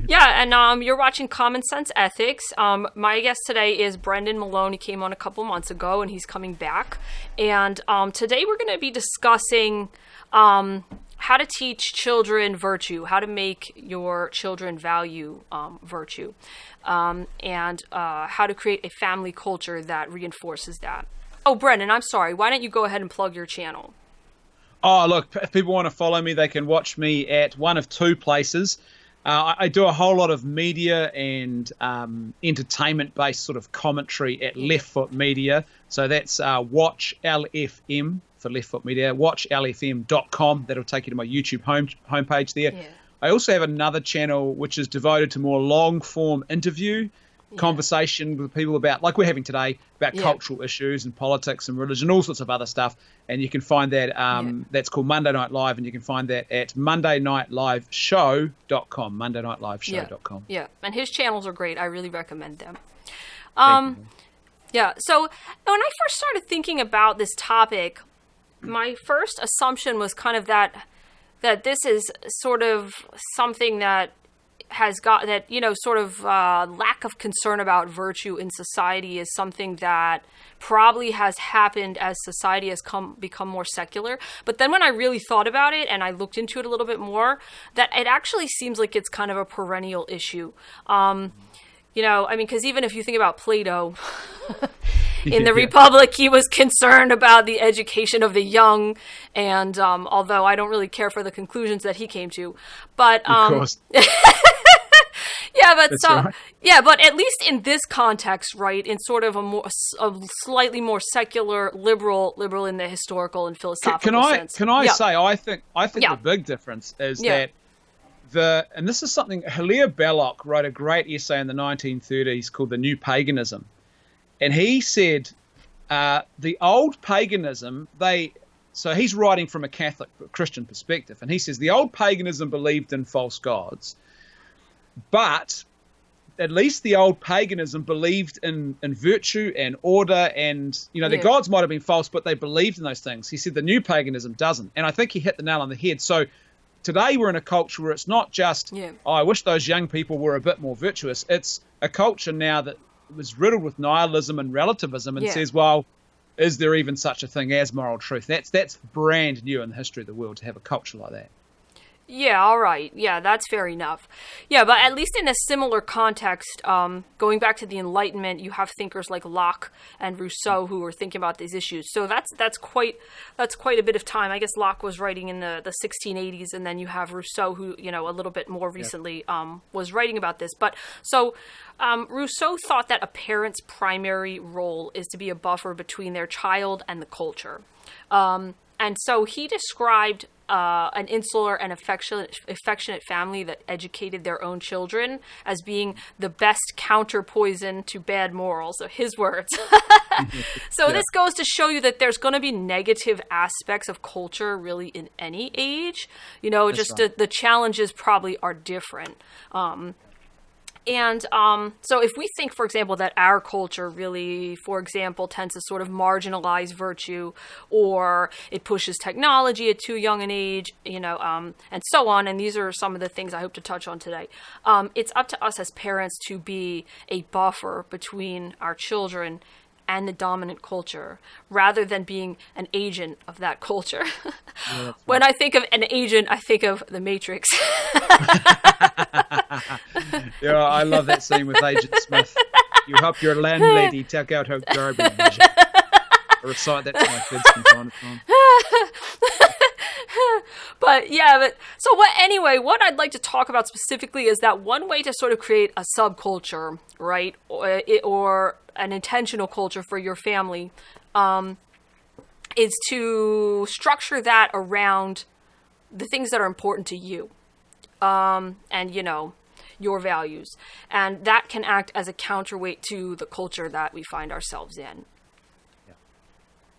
Yeah, and you're watching Common Sense Ethics. My guest today is Brendan Malone. He came on a couple months ago, and he's coming back. And today we're going to be discussing how to teach children virtue, how to make your children value virtue, and how to create a family culture that reinforces that. Oh, Brendan, I'm sorry. Why don't you go ahead and plug your channel? Oh, look, if people want to follow me, they can watch me at one of two places. I do a whole lot of media and entertainment-based sort of commentary at Left Foot Media. So that's Watch LFM for Left Foot Media, watchlfm.com. That'll take you to my YouTube homepage there. Yeah. I also have another channel which is devoted to more long-form interview conversation with people about, like we're having today, about cultural issues and politics and religion, all sorts of other stuff. And you can find that, that's called Monday Night Live, and you can find that at mondaynightLiveshow.com, mondaynightLiveshow.com. Yeah, and his channels are great. I really recommend them. Yeah, so when I first started thinking about this topic, my first assumption was kind of that this is sort of something that has got that, sort of lack of concern about virtue in society is something that probably has happened as society has become more secular. But then when I really thought about it and I looked into it a little bit more, that it actually seems like it's kind of a perennial issue. Because even if you think about Plato, in the Republic, he was concerned about the education of the young, and although I don't really care for the conclusions that he came to, but of course. But at least in this context, right, in sort of a slightly more secular, liberal in the historical and philosophical sense. Can I say I think the big difference is that and this is something Hilaire Belloc wrote a great essay in the 1930s called The New Paganism. And he said the old paganism, so he's writing from a Catholic Christian perspective, and he says the old paganism believed in false gods, but at least the old paganism believed in virtue and order, and the gods might have been false, but they believed in those things. He said the new paganism doesn't, and I think he hit the nail on the head. So today we're in a culture where it's not just, I wish those young people were a bit more virtuous. It's a culture now that was riddled with nihilism and relativism and says, well, is there even such a thing as moral truth? That's brand new in the history of the world to have a culture like that. Yeah, all right. Yeah, that's fair enough. Yeah, but at least in a similar context, going back to the Enlightenment, you have thinkers like Locke and Rousseau who were thinking about these issues. So that's quite a bit of time. I guess Locke was writing in the 1680s, and then you have Rousseau who, a little bit more recently was writing about this. But so Rousseau thought that a parent's primary role is to be a buffer between their child and the culture. And so he described an insular and affectionate family that educated their own children as being the best counterpoison to bad morals. So his words. So this goes to show you that there's going to be negative aspects of culture really in any age. The challenges probably are different. And so if we think, for example, that our culture really, for example, tends to sort of marginalize virtue, or it pushes technology at too young an age, and so on, and these are some of the things I hope to touch on today, it's up to us as parents to be a buffer between our children and the dominant culture, rather than being an agent of that culture. When I think of an agent, I think of The Matrix. Yeah, I love that scene with Agent Smith. You help your landlady take out her garbage. I recite that to my kids from time to time. What I'd like to talk about specifically is that one way to sort of create a subculture, right, or an intentional culture for your family, is to structure that around the things that are important to you, and your values, and that can act as a counterweight to the culture that we find ourselves in.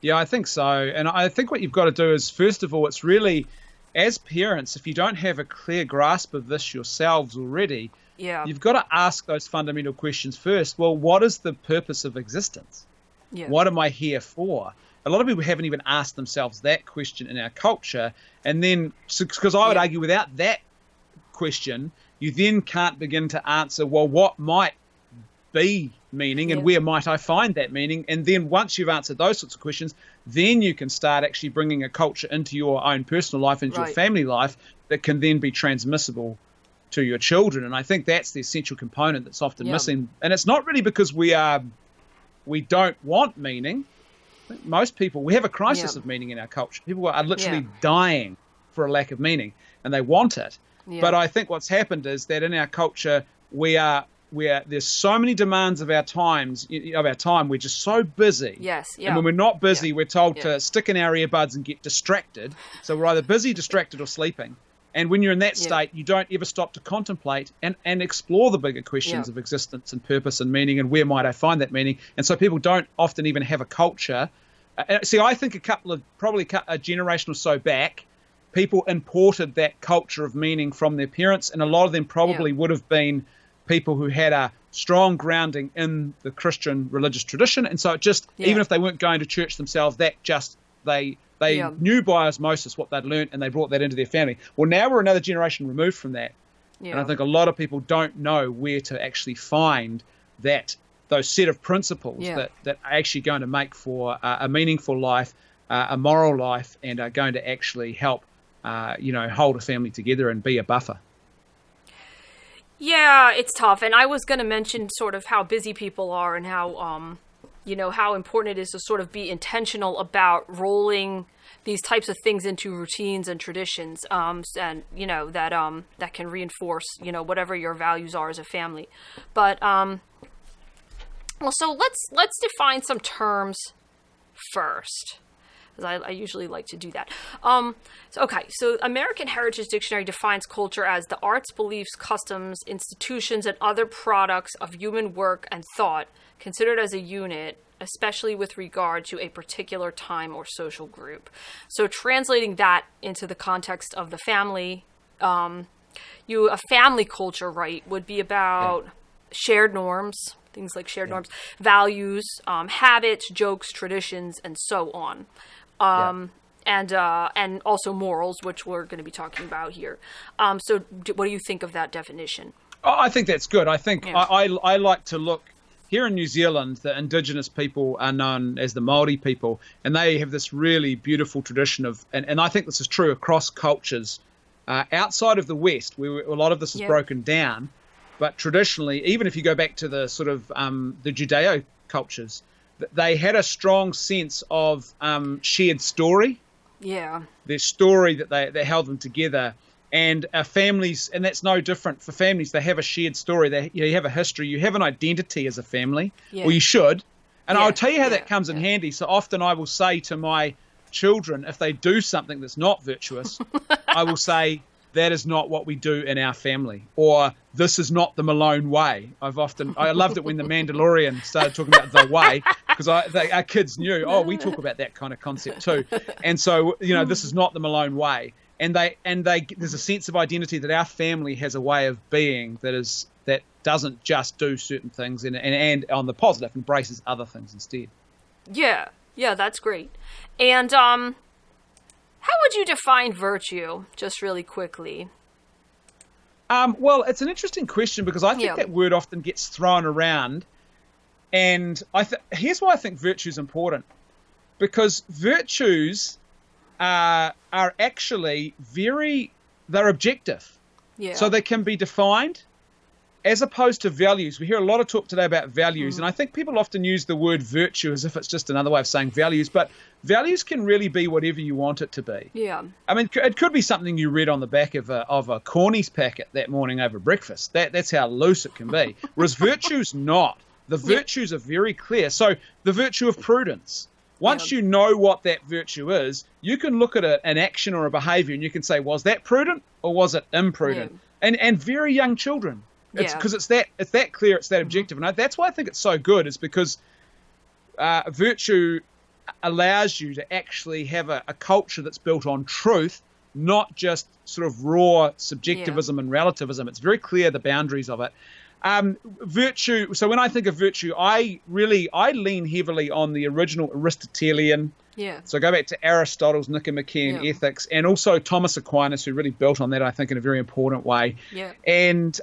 Yeah, I think so. And I think what you've got to do is, first of all, it's really, as parents, if you don't have a clear grasp of this yourselves already, you've got to ask those fundamental questions first. Well, what is the purpose of existence? What am I here for? A lot of people haven't even asked themselves that question in our culture. And then, because I would argue without that question, you then can't begin to answer, well, what might be meaning and where might I find that meaning? And then once you've answered those sorts of questions, then you can start actually bringing a culture into your own personal life, into your family life, that can then be transmissible to your children. And I think that's the essential component that's often missing. And it's not really because we don't want meaning. I think most people, we have a crisis of meaning in our culture. People are literally dying for a lack of meaning, and they want it. But I think what's happened is that in our culture, there's so many demands of our time, we're just so busy. And when we're not busy, we're told to stick in our earbuds and get distracted. So we're either busy, distracted, or sleeping. And when you're in that state, you don't ever stop to contemplate and explore the bigger questions of existence and purpose and meaning, and where might I find that meaning. And so people don't often even have a culture. See, I think probably a generation or so back, people imported that culture of meaning from their parents, and a lot of them probably would have been people who had a strong grounding in the Christian religious tradition. And so it just, even if they weren't going to church themselves, that just, they knew by osmosis what they'd learned, and they brought that into their family. Well, now we're another generation removed from that. And I think a lot of people don't know where to actually find those set of principles that are actually going to make for a meaningful life, a moral life, and are going to actually help, hold a family together and be a buffer. Yeah, it's tough. And I was going to mention sort of how busy people are, and how, how important it is to sort of be intentional about rolling these types of things into routines and traditions, and, that can reinforce, whatever your values are as a family. But, so let's define some terms first, because I usually like to do that. So American Heritage Dictionary defines culture as the arts, beliefs, customs, institutions, and other products of human work and thought considered as a unit, especially with regard to a particular time or social group. So translating that into the context of the family, a family culture, would be about shared norms, things like shared norms, values, habits, jokes, traditions, and so on. And also morals, which we're going to be talking about here. So what do you think of that definition? Oh, I think that's good. I think I like to look, here in New Zealand, the indigenous people are known as the Māori people, and they have this really beautiful tradition of, and I think this is true across cultures, outside of the West, where a lot of this is broken down, but traditionally, even if you go back to the sort of the Judeo cultures, they had a strong sense of shared story. Their story that held them together. And families, and that's no different for families. They have a shared story. You have a history. You have an identity as a family, or you should. And I'll tell you how that comes in handy. So often I will say to my children, if they do something that's not virtuous, I will say, that is not what we do in our family, or this is not the Malone way. I loved it when the Mandalorian started talking about the way, because our kids knew, we talk about that kind of concept too. And so, this is not the Malone way. And there's a sense of identity that our family has a way of being that doesn't just do certain things and on the positive embraces other things instead. Yeah, that's great. And how would you define virtue, just really quickly? Well, it's an interesting question, because I think that word often gets thrown around, and here's why I think virtue is important, because virtues are actually they're objective. So they can be defined, as opposed to values. We hear a lot of talk today about values, and I think people often use the word virtue as if it's just another way of saying values, but values can really be whatever you want it to be. I mean, it could be something you read on the back of a Cornies packet that morning over breakfast. That's how loose it can be. Whereas virtue's not. The virtues are very clear. So the virtue of prudence. Once you know what that virtue is, you can look at an action or a behavior and you can say, was that prudent or was it imprudent? And very young children. Because it's that clear, it's that objective. And that's why I think it's so good, is because virtue allows you to actually have a culture that's built on truth, not just sort of raw subjectivism and relativism. It's very clear, the boundaries of it. Virtue. So when I think of virtue, I lean heavily on the original Aristotelian Yeah. So go back to Aristotle's Nicomachean Ethics, and also Thomas Aquinas, who really built on that, I think, in a very important way. Yeah. And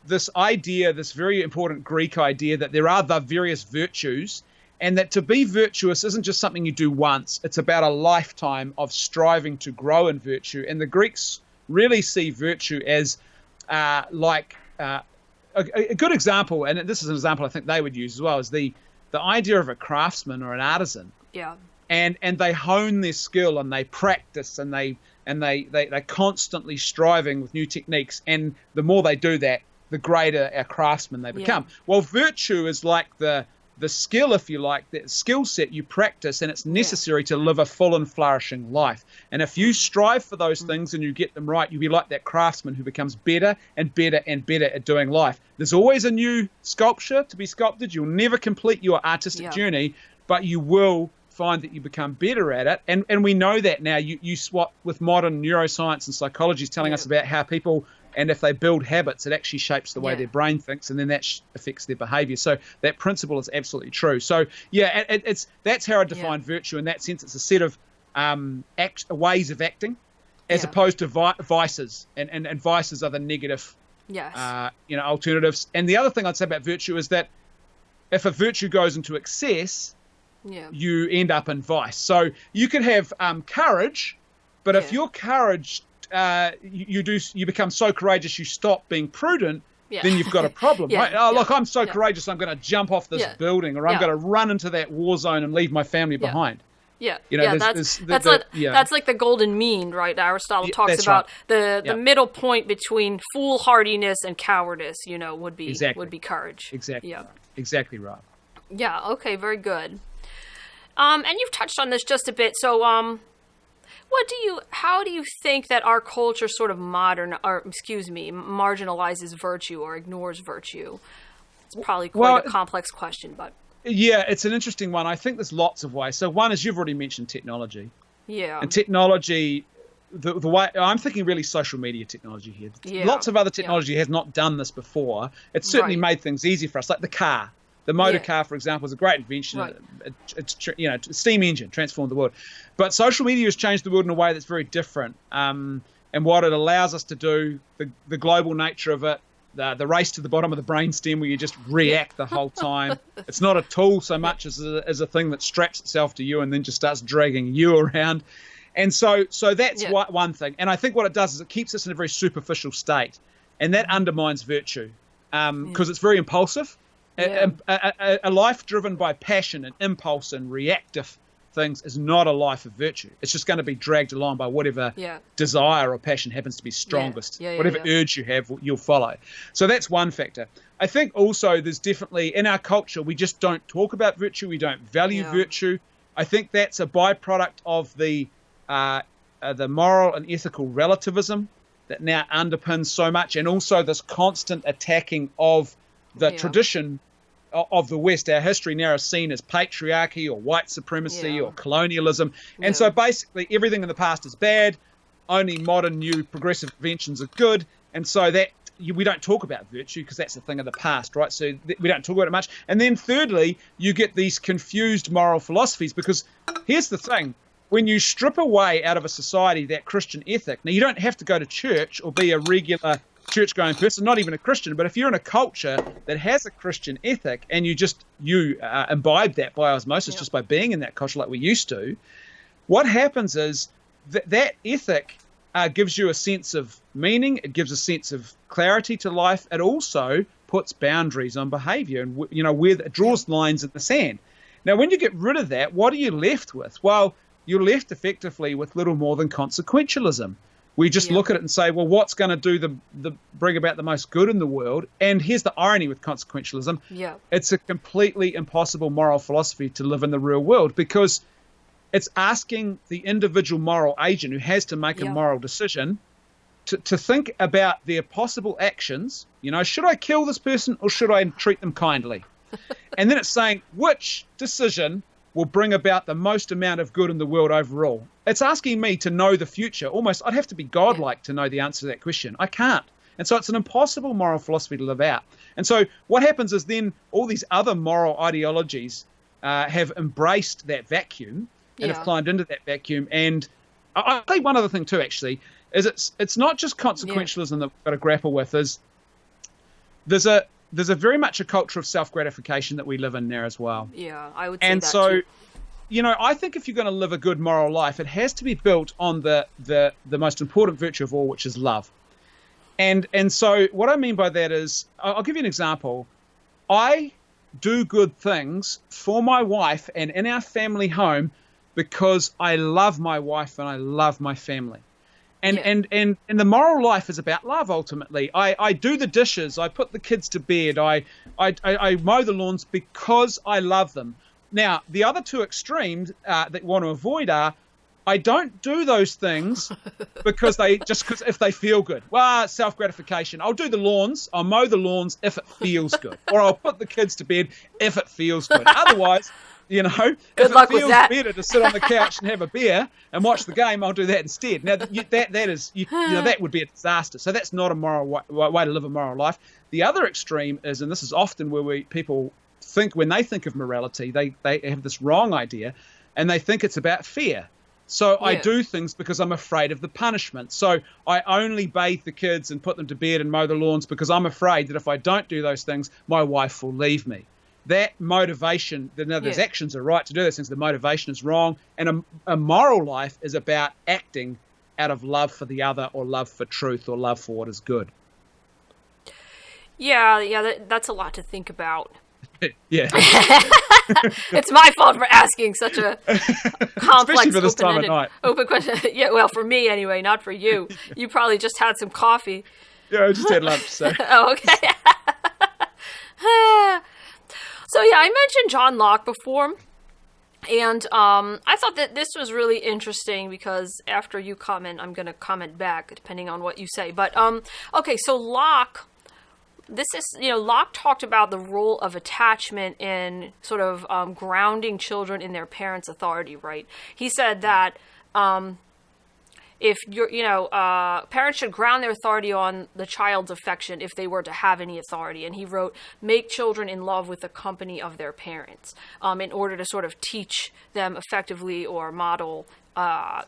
this idea, this very important Greek idea that there are the various virtues, and that to be virtuous isn't just something you do once. It's about a lifetime of striving to grow in virtue. And the Greeks really see virtue as a good example, and this is an example I think they would use as well, is the idea of a craftsman or an artisan. Yeah. And they hone their skill, and they practice, and they're constantly striving with new techniques. And the more they do that, the greater a craftsman they become. Yeah. Well, virtue is like the skill, if you like, that skill set you practice, and it's necessary to live a full and flourishing life. And if you strive for those things and you get them right, you'll be like that craftsman who becomes better and better and better at doing life. There's always a new sculpture to be sculpted. You'll never complete your artistic journey, but you will find that you become better at it. And we know that now. You swap with modern neuroscience and psychology is telling us about how people, and if they build habits, it actually shapes the way their brain thinks, and then that affects their behavior. So that principle is absolutely true. So that's how I define virtue. In that sense, it's a set of ways of acting, as opposed to vices, and vices are the negative alternatives. And the other thing I'd say about virtue is that if a virtue goes into excess, you end up in vice. So you could have courage, but if your courage, you become so courageous you stop being prudent, then you've got a problem, right? Oh, look, I'm so courageous, I'm going to jump off this building, or I'm going to run into that war zone and leave my family behind. Yeah, that's like the golden mean, right? Aristotle talks about the middle point between foolhardiness and cowardice. Would be courage. Exactly. Yeah, exactly right. Yeah. Okay. Very good. And you've touched on this just a bit. So, how do you think that our culture sort of marginalizes virtue or ignores virtue? It's probably quite a complex question, but. Yeah, it's an interesting one. I think there's lots of ways. So one is, you've already mentioned technology. Yeah. And technology, the way I'm thinking, really social media technology here. Yeah. Lots of other technology has not done this before. It's certainly made things easy for us, like the car. The motor car, for example, is a great invention. Right. It's steam engine transformed the world. But social media has changed the world in a way that's very different. And what it allows us to do, the global nature of it, the race to the bottom of the brainstem where you just react the whole time. It's not a tool so much as a thing that straps itself to you and then just starts dragging you around. And so that's one thing. And I think what it does is it keeps us in a very superficial state. And that undermines virtue because it's very impulsive. A life driven by passion and impulse and reactive things is not a life of virtue. It's just going to be dragged along by whatever desire or passion happens to be strongest. Whatever urge you have, you'll follow. So that's one factor. I think also there's definitely, in our culture, we just don't talk about virtue. We don't value virtue. I think that's a byproduct of the moral and ethical relativism that now underpins so much, and also this constant attacking of the tradition of the West. Our history now is seen as patriarchy or white supremacy or colonialism. And so basically everything in the past is bad. Only modern, new, progressive inventions are good. And so that we don't talk about virtue because that's a thing of the past, right? So we don't talk about it much. And then thirdly, you get these confused moral philosophies, because here's the thing. When you strip away out of a society that Christian ethic, now you don't have to go to church or be a regular church-going person, not even a Christian, but if you're in a culture that has a Christian ethic and you imbibe that by osmosis just by being in that culture like we used to, what happens is that ethic gives you a sense of meaning, it gives a sense of clarity to life, it also puts boundaries on behavior and where it draws lines in the sand. Now, when you get rid of that, what are you left with? Well, you're left effectively with little more than consequentialism. We just look at it and say, well, what's going to do bring about the most good in the world? And here's the irony with consequentialism. Yeah. It's a completely impossible moral philosophy to live in the real world, because it's asking the individual moral agent who has to make a moral decision to think about their possible actions. Should I kill this person or should I treat them kindly? And then it's saying, which decision will bring about the most amount of good in the world overall? It's asking me to know the future. Almost, I'd have to be godlike to know the answer to that question. I can't. And so it's an impossible moral philosophy to live out. And so what happens is then all these other moral ideologies have embraced that vacuum, and have climbed into that vacuum. And I think one other thing too, actually, is it's not just consequentialism that we've got to grapple with. Is there's a very much a culture of self-gratification that we live in there as well. Yeah, I would say and that so, too. You know, I think if you're going to live a good moral life, it has to be built on the most important virtue of all, which is love. And so what I mean by that is, I'll give you an example. I do good things for my wife and in our family home because I love my wife and I love my family. And the moral life is about love, ultimately. I do the dishes, I put the kids to bed, I mow the lawns because I love them. Now, the other two extremes that you want to avoid are, I don't do those things because if they feel good. Well, self-gratification. I'll do the lawns. I'll mow the lawns if it feels good. Or I'll put the kids to bed if it feels good. Otherwise, you know, good luck if it feels with that. better to sit on the couch and have a beer and watch the game, I'll do that instead. Now, that would be a disaster. So that's not a moral way to live a moral life. The other extreme is, and this is often where people think, when they think of morality, they have this wrong idea, and they think it's about fear. So I do things because I'm afraid of the punishment. So I only bathe the kids and put them to bed and mow the lawns because I'm afraid that if I don't do those things, my wife will leave me. That motivation, those actions are right to do those things. The motivation is wrong. And a moral life is about acting out of love for the other, or love for truth, or love for what is good. Yeah, that's a lot to think about. Yeah. It's my fault for asking such a complex, for this time of night. Open question. Yeah, well, for me anyway, not for you. You probably just had some coffee. Yeah, I just had lunch. So. Oh, okay. So yeah, I mentioned John Locke before, and I thought that this was really interesting because after you comment, I'm going to comment back depending on what you say. But okay, so Locke. This is, Locke talked about the role of attachment in sort of grounding children in their parents' authority, right? He said that if parents should ground their authority on the child's affection if they were to have any authority. And he wrote, make children in love with the company of their parents in order to sort of teach them effectively or model, a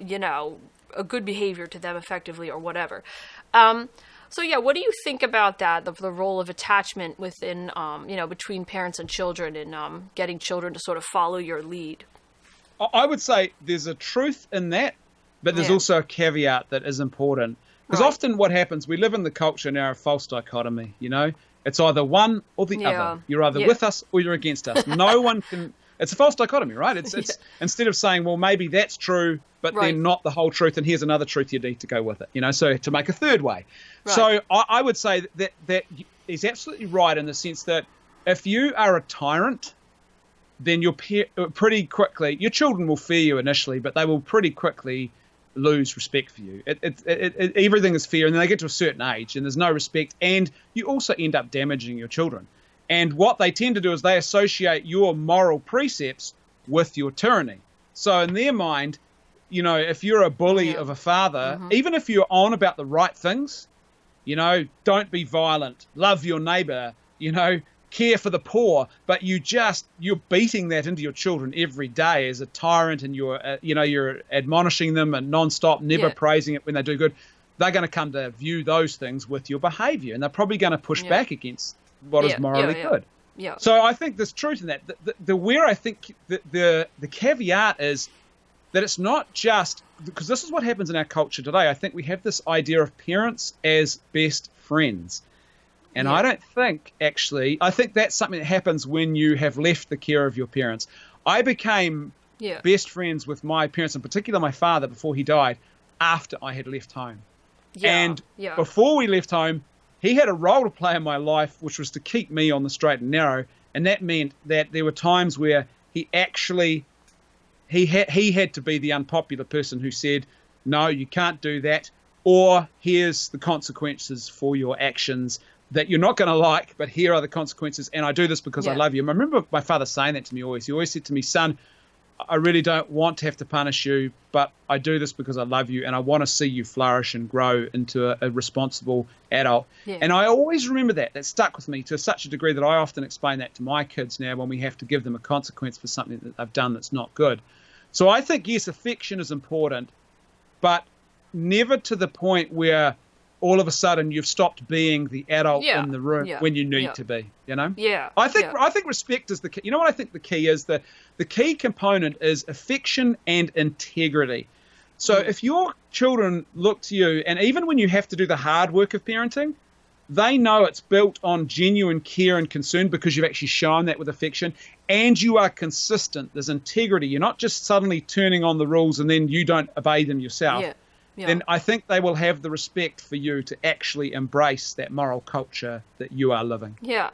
good behavior to them effectively or whatever. So yeah, what do you think about that, the role of attachment within, between parents and children and getting children to sort of follow your lead? I would say there's a truth in that, but there's also a caveat that is important. Because often what happens, we live in the culture now of false dichotomy, It's either one or the other. You're either with us or you're against us. No one can... It's a false dichotomy, right? It's instead of saying, well, maybe that's true, but then not the whole truth, and here's another truth you need to go with it, so to make a third way. Right. So I would say that is absolutely right in the sense that if you are a tyrant, then pretty quickly, your children will fear you initially, but they will pretty quickly lose respect for you. Everything is fear, and then they get to a certain age, and there's no respect, and you also end up damaging your children. And what they tend to do is they associate your moral precepts with your tyranny. So in their mind, if you're a bully of a father, even if you're on about the right things, don't be violent, love your neighbor, care for the poor, but you're beating that into your children every day as a tyrant, and you're admonishing them and nonstop, never praising it when they do good. They're going to come to view those things with your behavior, and they're probably going to push back against what is morally good. Yeah. So I think there's truth in that. Where I think the caveat is that it's not just, because this is what happens in our culture today. I think we have this idea of parents as best friends. And I don't think, actually, I think that's something that happens when you have left the care of your parents. I became best friends with my parents, in particular my father, before he died, after I had left home. And before we left home, he had a role to play in my life, which was to keep me on the straight and narrow. And that meant that there were times where he had to be the unpopular person who said, no, you can't do that, or here's the consequences for your actions that you're not going to like, but here are the consequences, and I do this because I love you. And I remember my father saying that to me always. He always said to me, son, I really don't want to have to punish you, but I do this because I love you, and I want to see you flourish and grow into a responsible adult. Yeah. And I always remember that. That stuck with me to such a degree that I often explain that to my kids now when we have to give them a consequence for something that they've done that's not good. So I think, yes, affection is important, but never to the point where all of a sudden you've stopped being the adult in the room when you need to be, you know? Yeah. I think respect is the key. You know what I think the key is? The key component is affection and integrity. So if your children look to you, and even when you have to do the hard work of parenting, they know it's built on genuine care and concern because you've actually shown that with affection, and you are consistent. There's integrity. You're not just suddenly turning on the rules and then you don't obey them yourself. Then I think they will have the respect for you to actually embrace that moral culture that you are living. Yeah.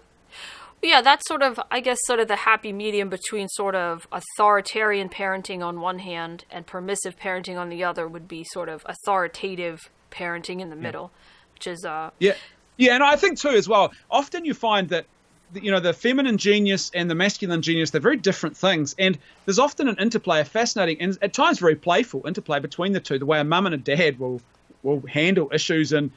Yeah, that's sort of, I guess, sort of the happy medium between sort of authoritarian parenting on one hand and permissive parenting on the other would be sort of authoritative parenting in the middle, which is... Yeah, and I think too as well, often you find that, you know, the feminine genius and the masculine genius, they're very different things. And there's often an interplay, a fascinating and at times very playful interplay between the two, the way a mum and a dad will handle issues. And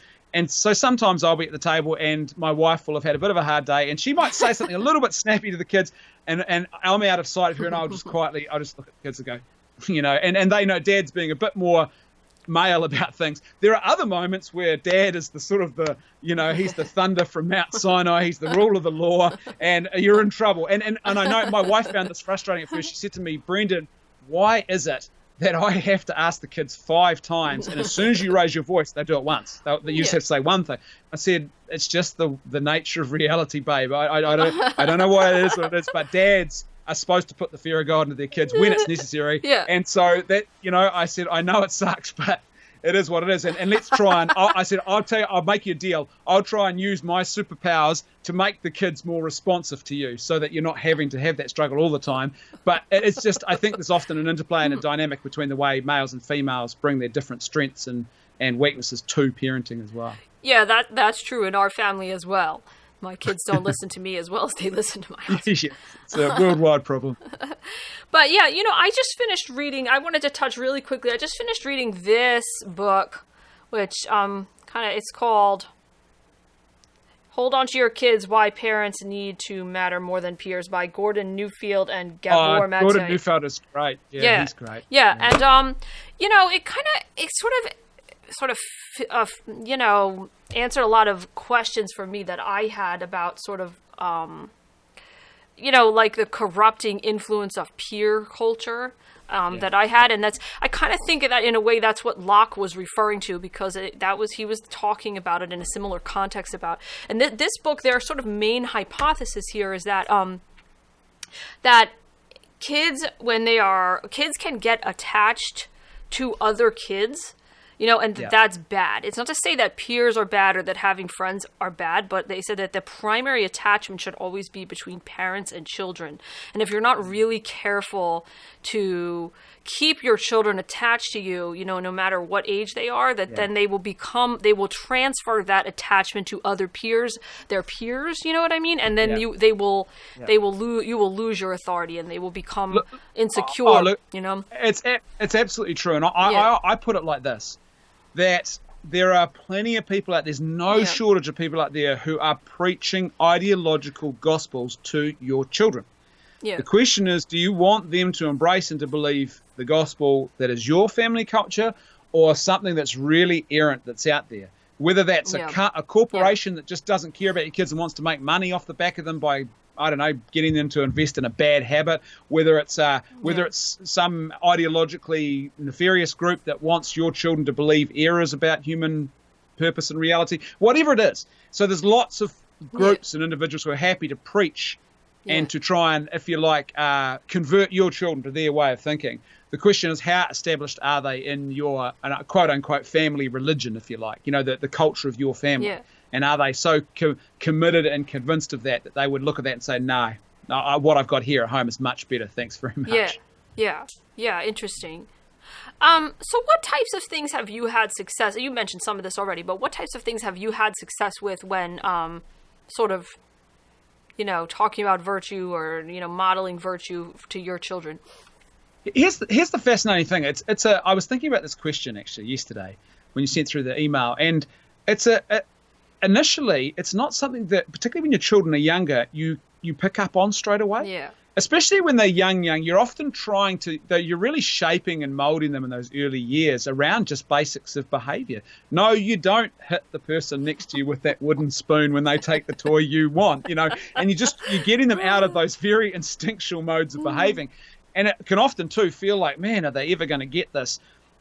so sometimes I'll be at the table and my wife will have had a bit of a hard day and she might say something a little bit snappy to the kids and I'm out of sight of her and I'll just look at the kids and go, you know, and they know dad's being a bit more male about things. There are other moments where dad is the sort of the, you know, he's the thunder from Mount Sinai, he's the rule of the law, and you're in trouble. And I know my wife found this frustrating at first. She said to me, Brendan, why is it that I have to ask the kids 5 times, and as soon as you raise your voice, they do it once. You just have to say one thing. I said, it's just the nature of reality, babe. I don't know why it is what it is, but dads are supposed to put the fear of God into their kids when it's necessary. And so that, you know, I said, I know it sucks, but it is what it is. And let's try and, I said, I'll tell you, I'll make you a deal. I'll try and use my superpowers to make the kids more responsive to you so that you're not having to have that struggle all the time. But it's just, I think there's often an interplay and a dynamic between the way males and females bring their different strengths and weaknesses to parenting as well. Yeah, that's true in our family as well. My kids don't listen to me as well as they listen to my husband. Yeah, it's a worldwide problem. But yeah, you know, I just finished reading, I wanted to touch really quickly, I just finished reading this book, which it's called Hold On to Your Kids, Why Parents Need to Matter More Than Peers by Gordon Neufeld and Gabor Mate. Gordon Neufeld is great. Yeah, he's great. Yeah, and, you know, it sort of, you know, answered a lot of questions for me that I had about sort of, you know, like the corrupting influence of peer culture that I had. And I kind of think of that in a way, that's what Locke was referring to, because he was talking about it in a similar context about, and this book, their sort of main hypothesis here is that, that kids can get attached to other kids, you know, and that's bad. It's not to say that peers are bad or that having friends are bad, but they said that the primary attachment should always be between parents and children. And if you're not really careful to keep your children attached to you, you know, no matter what age they are, then they will transfer that attachment to other peers, their peers, you know what I mean? And then you will lose your authority and they will become insecure, you know? It's absolutely true. And I put it like this, that there are plenty of people out there, there's no shortage of people out there who are preaching ideological gospels to your children. Yeah. The question is, do you want them to embrace and to believe the gospel that is your family culture, or something that's really errant that's out there? Whether that's a corporation that just doesn't care about your kids and wants to make money off the back of them by, I don't know, getting them to invest in a bad habit, whether it's some ideologically nefarious group that wants your children to believe errors about human purpose and reality, whatever it is. So there's lots of groups and individuals who are happy to preach and to try and, if you like, convert your children to their way of thinking. The question is, how established are they in your quote-unquote family religion, if you like, you know, the culture of your family? Yeah. And are they so committed and convinced of that they would look at that and say, no, what I've got here at home is much better, thanks very much. Yeah, interesting. So what types of things have you had success? You mentioned some of this already, but what types of things have you had success with when sort of, you know, talking about virtue or, you know, modeling virtue to your children? Here's the fascinating thing. I was thinking about this question actually yesterday when you sent through the email, and initially it's not something that, particularly when your children are younger, you pick up on straight away. Yeah. especially when they're young, you're often you're really shaping and molding them in those early years around just basics of behavior. No, you don't hit the person next to you with that wooden spoon when they take the toy you want, and you're getting them out of those very instinctual modes of behaving. And it can often too feel like, man, are they ever going to get this?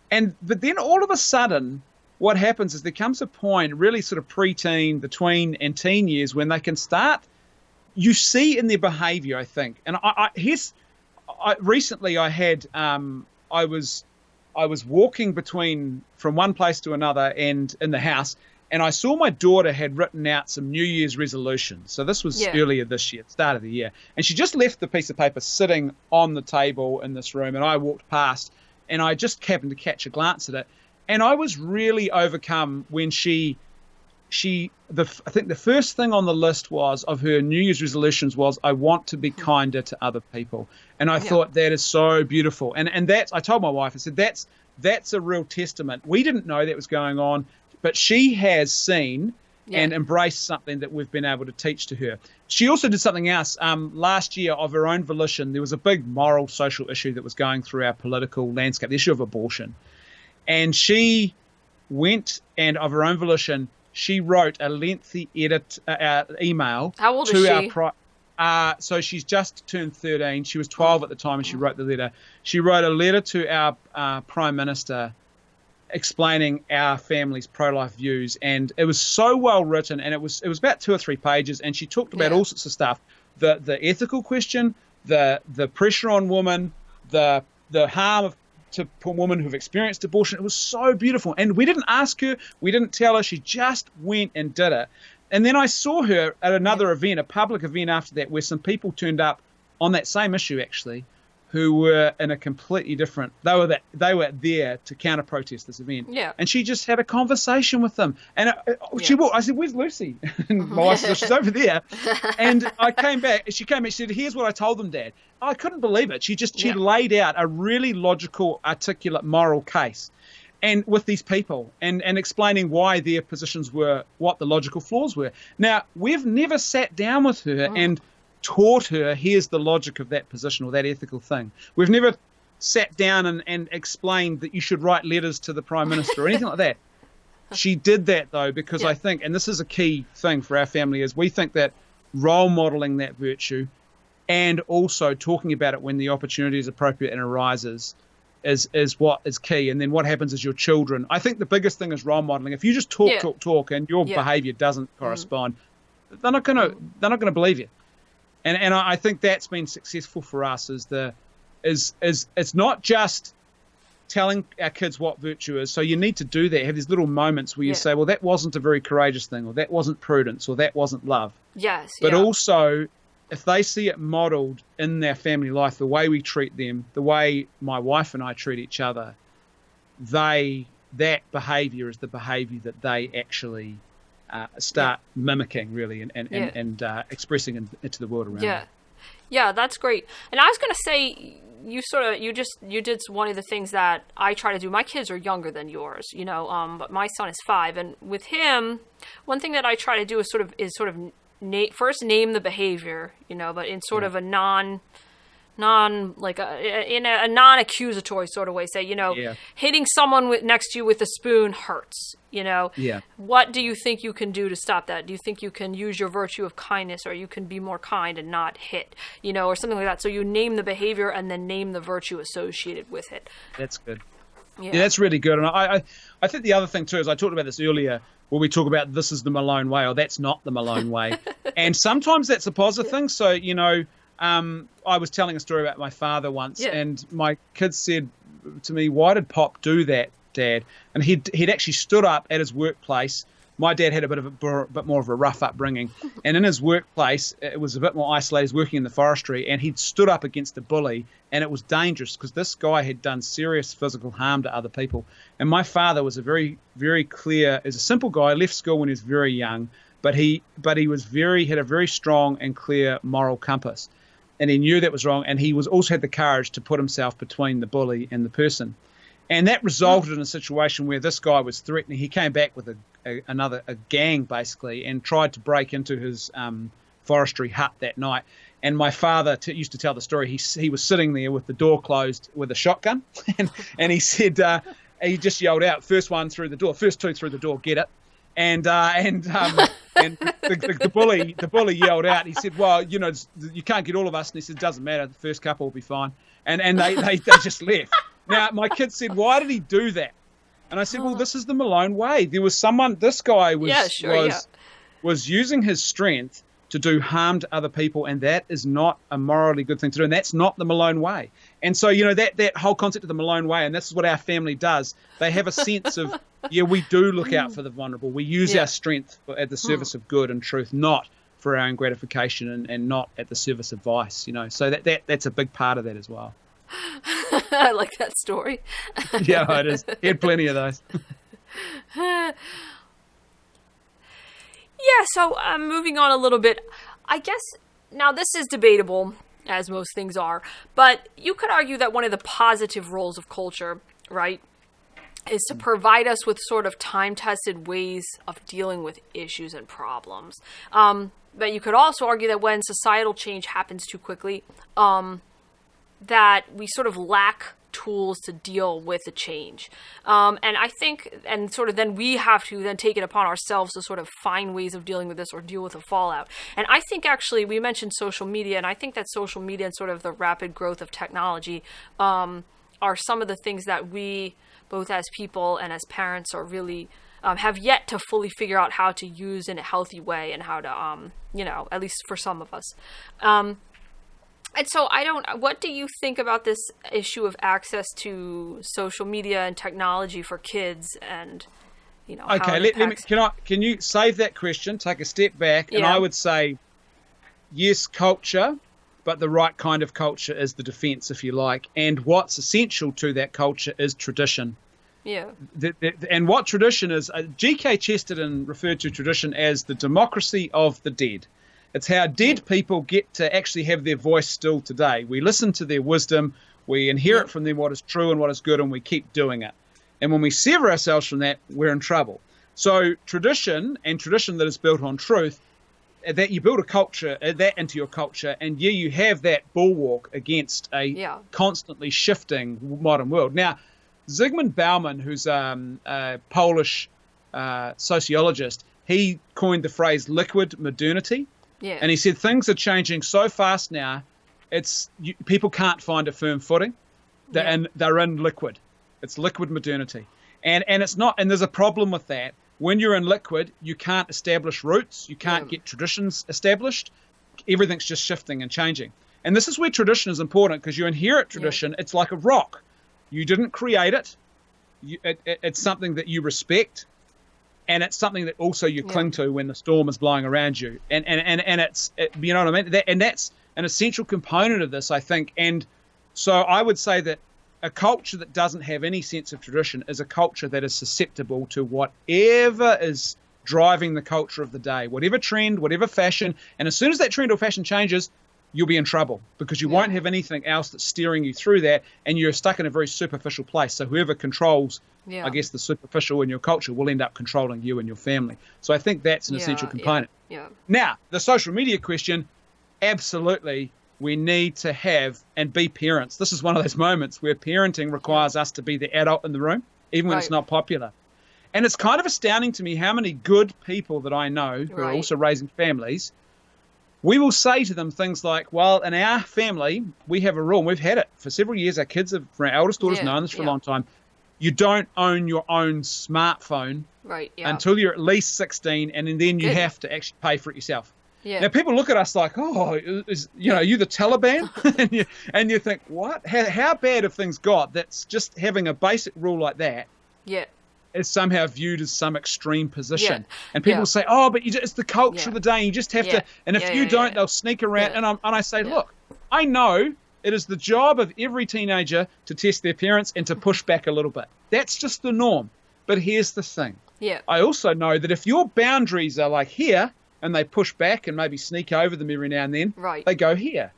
But then all of a sudden, what happens is there comes a point, really sort of preteen, the tween and teen years, when they can start, you see in their behavior, I think. And recently I had, I was walking from one place to another and in the house, and I saw my daughter had written out some New Year's resolutions. So this was earlier this year, start of the year. And she just left the piece of paper sitting on the table in this room, and I walked past, and I just happened to catch a glance at it. And I was really overcome when I think the first thing on the list of her New Year's resolutions was, I want to be kinder to other people. And I thought, that is so beautiful. And I told my wife, I said, that's a real testament. We didn't know that was going on, but she has seen and embraced something that we've been able to teach to her. She also did something else. Last year, of her own volition, there was a big moral, social issue that was going through our political landscape, the issue of abortion. And she went, and of her own volition, she wrote a lengthy email. How old is she? So she's just turned 13. She was 12 at the time, and she wrote the letter. She wrote a letter to our Prime Minister explaining our family's pro-life views, and it was so well written, and it was about 2 or 3 pages, and she talked about all sorts of stuff, the ethical question, the pressure on women, the harm to women who've experienced abortion. It was so beautiful, and we didn't ask her, we didn't tell her, she just went and did it. And then I saw her at another event, a public event after that, where some people turned up on that same issue, actually, who were in a completely different, they were there to counter protest this event. Yeah. And she just had a conversation with them. And she walked, I said, "Where's Lucy?" And my wife said, "She's over there." And I came back, she said, "Here's what I told them, Dad." I couldn't believe it. She laid out a really logical, articulate moral case, and with these people, and explaining why their positions were, what the logical flaws were. Now, we've never sat down with her and taught her, here's the logic of that position or that ethical thing. We've never sat down and explained that you should write letters to the Prime Minister or anything like that. She did that, though, because I think, and this is a key thing for our family, is we think that role modeling that virtue and also talking about it when the opportunity is appropriate and arises is what is key. And then what happens is your children, I think the biggest thing is role modeling. If you just talk and your behavior doesn't correspond, they're not going to believe you. And I think that's been successful for us, is it's not just telling our kids what virtue is. So you need to do that, have these little moments where you say, well, that wasn't a very courageous thing, or that wasn't prudence, or that wasn't love. Yes. But also, if they see it modeled in their family life, the way we treat them, the way my wife and I treat each other, that behavior is the behavior that they actually start mimicking, really, and expressing into the world around them. Yeah, that's great. And I was going to say, you did one of the things that I try to do. My kids are younger than yours, but my son is 5, and with him, one thing that I try to do is first name the behavior, but in sort of a in a non-accusatory sort of way, say, hitting someone next to you with a spoon hurts, What do you think you can do to stop that? Do you think you can use your virtue of kindness, or you can be more kind and not hit, or something like that? So you name the behavior and then name the virtue associated with it. That's good. Yeah, that's really good. And I think the other thing too is, I talked about this earlier, where we talk about this is the Malone way, or that's not the Malone way. And sometimes that's a positive thing. So, I was telling a story about my father once, and my kids said to me, "Why did Pop do that, Dad?" And he'd actually stood up at his workplace. My dad had a bit more of a rough upbringing, and in his workplace, it was a bit more isolated. He was working in the forestry, and he'd stood up against a bully, and it was dangerous because this guy had done serious physical harm to other people. And my father was a very, very clear, as a simple guy, left school when he was very young, but he had a very strong and clear moral compass. And he knew that was wrong, and he also had the courage to put himself between the bully and the person. And that resulted in a situation where this guy was threatening. He came back with a gang, basically, and tried to break into his forestry hut that night. And my father used to tell the story. He was sitting there with the door closed with a shotgun, and he said, he just yelled out, first two through the door, get it. And the bully yelled out. He said, well, you know, you can't get all of us. And he said, doesn't matter. The first couple will be fine. And they just left. Now, my kid said, why did he do that? And I said, well, this is the Malone way. There was this guy was using his strength to do harm to other people, and that is not a morally good thing to do, and that's not the Malone way. And so, you know, that whole concept of the Malone way, and this is what our family does, they have a sense of, we do look out for the vulnerable. We use our strength at the service of good and truth, not for our own gratification and not at the service of vice, you know. So that's a big part of that as well. I like that story. Yeah, it is. He had plenty of those. Yeah, so moving on a little bit, I guess now this is debatable, as most things are, but you could argue that one of the positive roles of culture, right, is to provide us with sort of time-tested ways of dealing with issues and problems. But you could also argue that when societal change happens too quickly, that we sort of lack tools to deal with the change. And I think, and sort of then we have to then take it upon ourselves to sort of find ways of dealing with this or deal with the fallout. And I think actually we mentioned social media, and I think that social media and sort of the rapid growth of technology are some of the things that we, both as people and as parents, are really have yet to fully figure out how to use in a healthy way, and how to, you know, at least for some of us. And so what do you think about this issue of access to social media and technology for kids, and, you know, okay, can you save that question, take a step back, and I would say, yes, culture, but the right kind of culture is the defense, if you like, and what's essential to that culture is tradition. Yeah. And what tradition is, G.K. Chesterton referred to tradition as the democracy of the dead. It's how dead people get to actually have their voice still today. We listen to their wisdom, we inherit from them what is true and what is good, and we keep doing it. And when we sever ourselves from that, we're in trouble. So tradition, and tradition that is built on truth, that you build a culture, that into your culture, and you have that bulwark against a constantly shifting modern world. Now, Zygmunt Bauman, who's a Polish sociologist, he coined the phrase liquid modernity. Yeah. And he said things are changing so fast now, people can't find a firm footing, and they're in liquid. It's liquid modernity, and it's not. And there's a problem with that. When you're in liquid, you can't establish roots. You can't get traditions established. Everything's just shifting and changing. And this is where tradition is important, because you inherit tradition. It's like a rock. You didn't create it. It's something that you respect. And it's something that also you cling to when the storm is blowing around you, and it's you know what I mean. And that's an essential component of this, I think. And so I would say that a culture that doesn't have any sense of tradition is a culture that is susceptible to whatever is driving the culture of the day, whatever trend, whatever fashion. And as soon as that trend or fashion changes, you'll be in trouble, because you won't have anything else that's steering you through that, and you're stuck in a very superficial place. So whoever controls, I guess, the superficial in your culture will end up controlling you and your family. So I think that's an essential component. Yeah. Now, the social media question, absolutely, we need to have and be parents. This is one of those moments where parenting requires us to be the adult in the room, even when it's not popular. And it's kind of astounding to me how many good people that I know who are also raising families, we will say to them things like, well, in our family, we have a rule, and we've had it for several years. Our kids have, for our eldest daughter's known this for a long time. You don't own your own smartphone until you're at least 16, and then you have to actually pay for it yourself. Yeah. Now, people look at us like, oh, you the Taliban? and you think, what? How bad have things got that's just having a basic rule like that is somehow viewed as some extreme position. And people say, oh, but it's the culture of the day. You just have to, and if you don't, they'll sneak around. And I say, look, I know it is the job of every teenager to test their parents and to push back a little bit. That's just the norm. But here's the thing. I also know that if your boundaries are like here, and they push back and maybe sneak over them every now and then, they go here.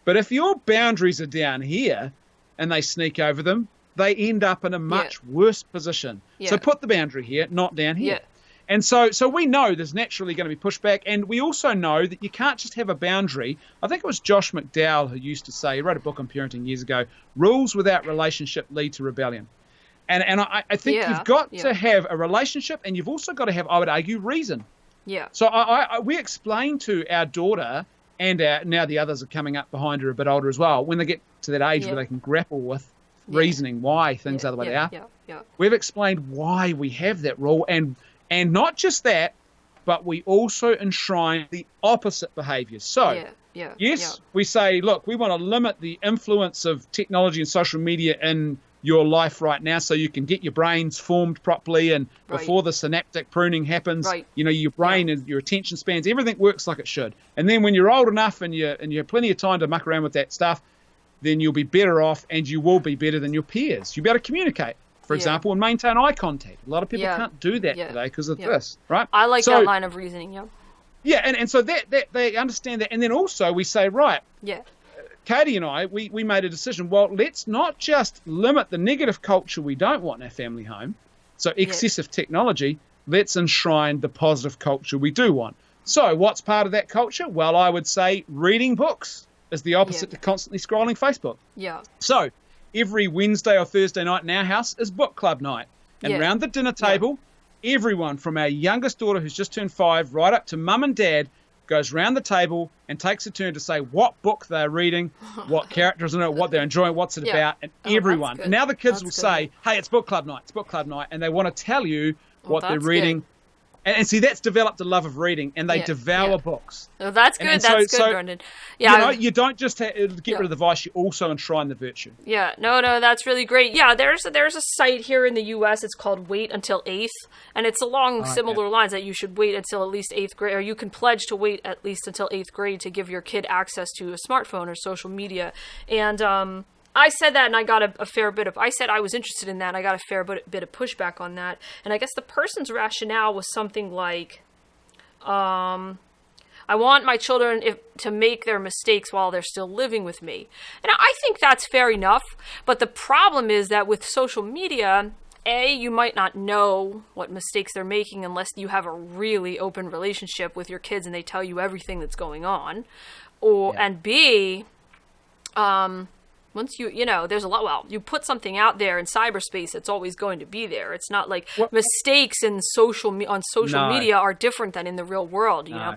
But if your boundaries are down here and they sneak over them, they end up in a much worse position. So put the boundary here, not down here. And so we know there's naturally going to be pushback, and we also know that you can't just have a boundary. I think it was Josh McDowell who used to say, he wrote a book on parenting years ago, rules without relationship lead to rebellion. And I think you've got to have a relationship, and you've also got to have, I would argue, reason. Yeah. So we explain to our daughter, and now the others are coming up behind her a bit older as well, when they get to that age where they can grapple with reasoning why things are the way they are. We've explained why we have that rule, and not just that, but we also enshrine the opposite behaviours. So, we say, look, we want to limit the influence of technology and social media in your life right now so you can get your brains formed properly, and before the synaptic pruning happens, your brain and your attention spans, everything works like it should. And then when you're old enough and you have plenty of time to muck around with that stuff, then you'll be better off, and you will be better than your peers. You'll be able to communicate, for example, and maintain eye contact. A lot of people can't do that today because of this, right? I like that line of reasoning, Yeah, and so that they understand that. And then also we say, right, Katie and I, we made a decision, well, let's not just limit the negative culture we don't want in our family home, so excessive technology, let's enshrine the positive culture we do want. So what's part of that culture? Well, I would say reading books is the opposite to constantly scrolling Facebook. Yeah. So every Wednesday or Thursday night in our house is book club night. And around the dinner table, everyone from our youngest daughter who's just turned 5 right up to mum and dad goes round the table and takes a turn to say what book they're reading, what characters in it, what they're enjoying, what's it about, and everyone. And now the kids will say, hey, it's book club night, and they want to tell you what they're reading. And see, that's developed a love of reading, and they devour books. Oh, that's good. That's good, Brendan. Yeah, you don't just get rid of the vice; you also enshrine the virtue. Yeah, no, that's really great. Yeah, there's a site here in the U.S. It's called Wait Until 8th, and it's along similar lines that you should wait until at least 8th grade, or you can pledge to wait at least until 8th grade to give your kid access to a smartphone or social media. And I said that, and I got a fair bit of. I said I was interested in that, and I got a fair bit of pushback on that. And I guess the person's rationale was something like, I want my children to make their mistakes while they're still living with me. And I think that's fair enough. But the problem is that with social media, you might not know what mistakes they're making unless you have a really open relationship with your kids and they tell you everything that's going on. And B, once there's a lot, you put something out there in cyberspace, it's always going to be there. It's not like mistakes on social media are different than in the real world, you know?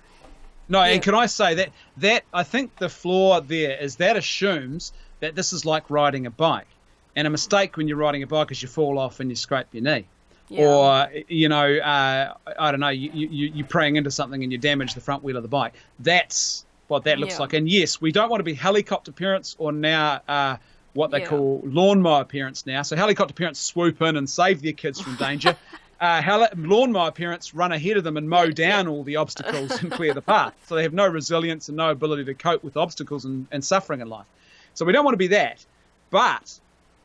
No, and can I say that I think the flaw there is that assumes that this is like riding a bike. And a mistake when you're riding a bike is you fall off and you scrape your knee. Yeah. Or, I don't know, you're praying into something and you damage the front wheel of the bike. That's what that looks like. And yes, we don't want to be helicopter parents, or now what they call lawnmower parents now. So helicopter parents swoop in and save their kids from danger. Lawnmower parents run ahead of them and mow down all the obstacles and clear the path. So they have no resilience and no ability to cope with obstacles and suffering in life. So we don't want to be that. But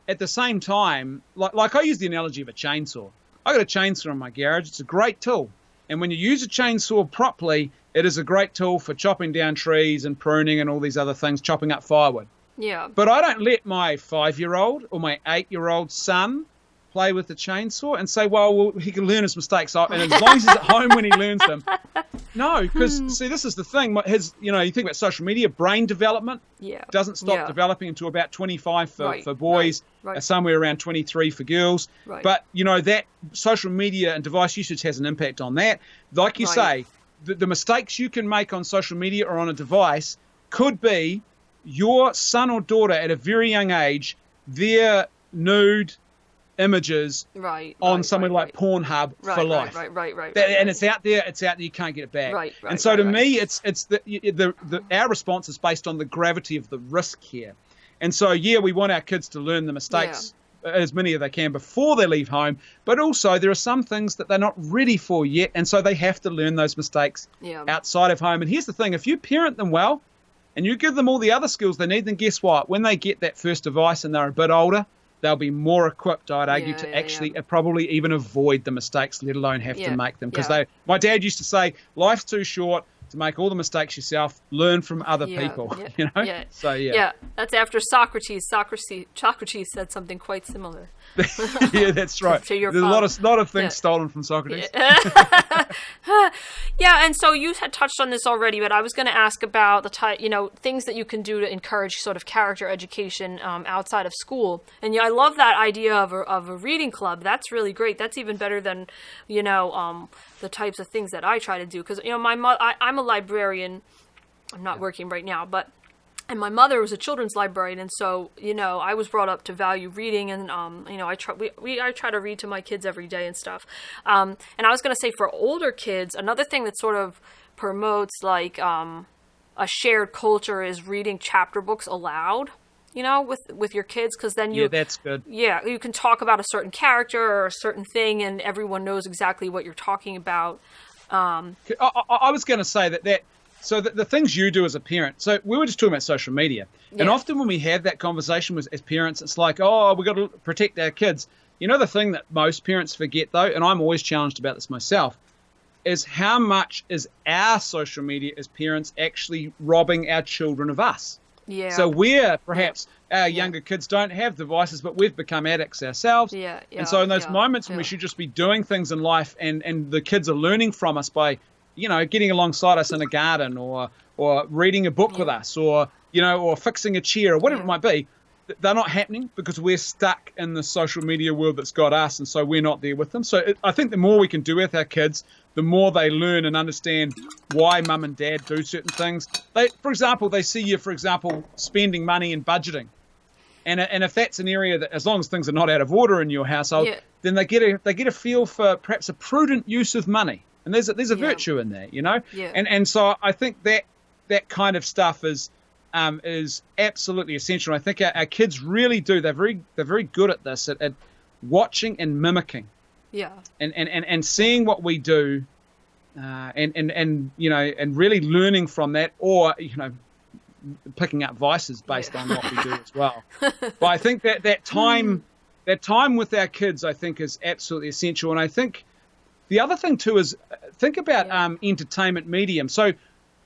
at the same time, like I use the analogy of a chainsaw. I got a chainsaw in my garage. It's a great tool. And when you use a chainsaw properly, it is a great tool for chopping down trees and pruning and all these other things, chopping up firewood. Yeah. But I don't let my 5-year-old or my 8-year-old son play with the chainsaw and say, well, he can learn his mistakes. And as long as he's at home when he learns them. No, because, see, this is the thing. You think about social media, brain development doesn't stop developing until about 25 for boys, somewhere around 23 for girls. Right. But, that social media and device usage has an impact on that. Like you say, the mistakes you can make on social media or on a device could be your son or daughter at a very young age, their nude images on somewhere like Pornhub for life. Right. And it's out there. You can't get it back. And so to me, it's our response is based on the gravity of the risk here. And so, we want our kids to learn the mistakes, as many as they can before they leave home. But also, there are some things that they're not ready for yet. And so they have to learn those mistakes outside of home. And here's the thing. If you parent them well and you give them all the other skills they need, then guess what? When they get that first device and they're a bit older, they'll be more equipped, I'd argue, to actually probably even avoid the mistakes, let alone have to make them. Because my dad used to say, life's too short, to make all the mistakes yourself, learn from other people, you know? Yeah. So, Yeah, that's after Socrates. Socrates said something quite similar. Yeah, that's right. There's a lot of things stolen from Socrates. Yeah, and so you had touched on this already, but I was going to ask about the things that you can do to encourage sort of character education outside of school. And I love that idea of a reading club. That's really great. That's even better than the types of things that I try to do, because I'm a librarian. I'm not working right now, and my mother was a children's librarian, and so I was brought up to value reading, and I try to read to my kids every day and stuff. And I was going to say, for older kids, another thing that sort of promotes like a shared culture is reading chapter books aloud. With your kids, because then that's good. Yeah, you can talk about a certain character or a certain thing, and everyone knows exactly what you're talking about. I was going to say that. So the things you do as a parent, so we were just talking about social media. Yeah. And often when we have that conversation as parents, it's like, we've got to protect our kids. The thing that most parents forget, though, and I'm always challenged about this myself, is how much is our social media as parents actually robbing our children of us? Yeah. So we're perhaps our younger kids don't have devices, but we've become addicts ourselves. Yeah. And so in those moments when we should just be doing things in life, and the kids are learning from us by getting alongside us in a garden, or reading a book with us, or fixing a chair, or whatever it might be, they're not happening because we're stuck in the social media world that's got us, and so we're not there with them. So I think the more we can do with our kids, the more they learn and understand why mum and dad do certain things. For example, they see you, spending money and budgeting. And if that's an area that, as long as things are not out of order in your household, then they get a feel for perhaps a prudent use of money. And there's a virtue in that, Yeah. And so I think that kind of stuff is absolutely essential. I think our kids really do. They're very good at this, at watching and mimicking. Yeah. And seeing what we do, and really learning from that, or picking up vices based on what we do as well. But I think that time with our kids, I think, is absolutely essential. And I think the other thing too is think about entertainment medium. So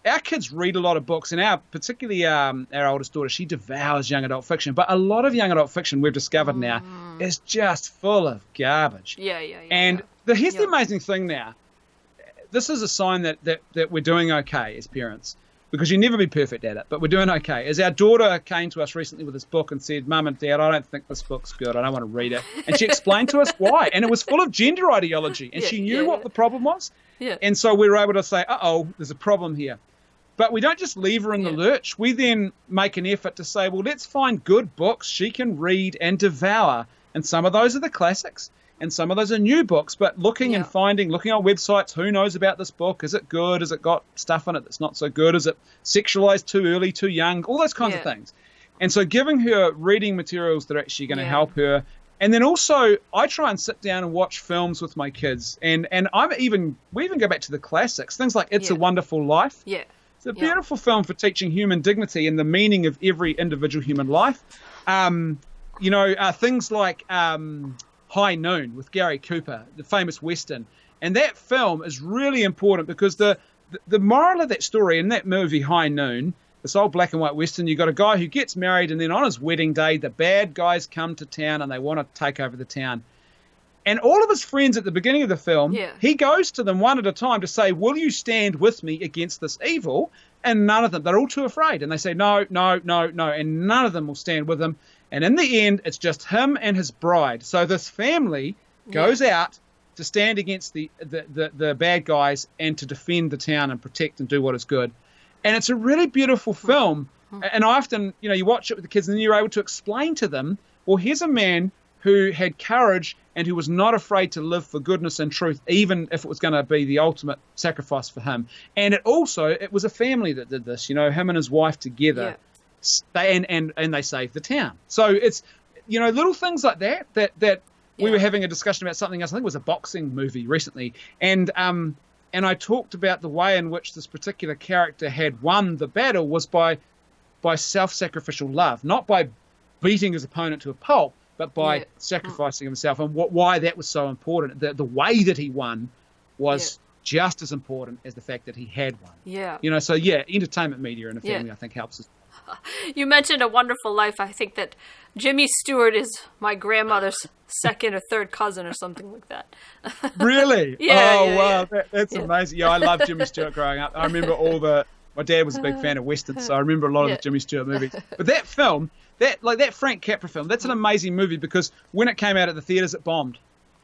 our kids read a lot of books, and particularly our oldest daughter, she devours young adult fiction. But a lot of young adult fiction, we've discovered now, is just full of garbage. Yeah. And here's the amazing thing now. This is a sign that we're doing okay as parents, because you'll never be perfect at it, but we're doing okay. As our daughter came to us recently with this book and said, "Mum and Dad, I don't think this book's good. I don't want to read it." And she explained to us why. And it was full of gender ideology. And she knew what the problem was. Yeah. And so we were able to say, there's a problem here. But we don't just leave her in the lurch. We then make an effort to say, well, let's find good books she can read and devour. And some of those are the classics, and some of those are new books. But looking on websites, who knows about this book? Is it good? Has it got stuff in it that's not so good? Is it sexualized too early, too young? All those kinds of things. And so giving her reading materials that are actually going to help her. And then also, I try and sit down and watch films with my kids. And we even go back to the classics, things like It's a Wonderful Life. Yeah. It's a beautiful film for teaching human dignity and the meaning of every individual human life. Things like High Noon with Gary Cooper, the famous Western. And that film is really important because the moral of that story in that movie, High Noon, this old black and white Western, you've got a guy who gets married, and then on his wedding day, the bad guys come to town and they want to take over the town. And all of his friends at the beginning of the film, he goes to them one at a time to say, will you stand with me against this evil? And none of them, they're all too afraid. And they say, no. And none of them will stand with him. And in the end, it's just him and his bride. So this family goes out to stand against the bad guys and to defend the town and protect and do what is good. And it's a really beautiful film. And I often, you watch it with the kids and then you're able to explain to them, well, here's a man who had courage and who was not afraid to live for goodness and truth, even if it was going to be the ultimate sacrifice for him. And it was a family that did this, him and his wife together. And they saved the town. So it's, little things like that we were having a discussion about something else. I think it was a boxing movie recently. And I talked about the way in which this particular character had won the battle was by self-sacrificial love, not by beating his opponent to a pulp, but by sacrificing himself, and why that was so important. The way that he won was just as important as the fact that he had one. Yeah. You know, so yeah, entertainment media in a family, I think, helps us. You mentioned A Wonderful Life. I think that Jimmy Stewart is my grandmother's second or third cousin or something like that. Really? Yeah. Wow, that's amazing. Yeah, I loved Jimmy Stewart growing up. I remember my dad was a big fan of westerns, so I remember a lot of the Jimmy Stewart movies. But that film, that Frank Capra film, that's an amazing movie because when it came out at the theaters, it bombed.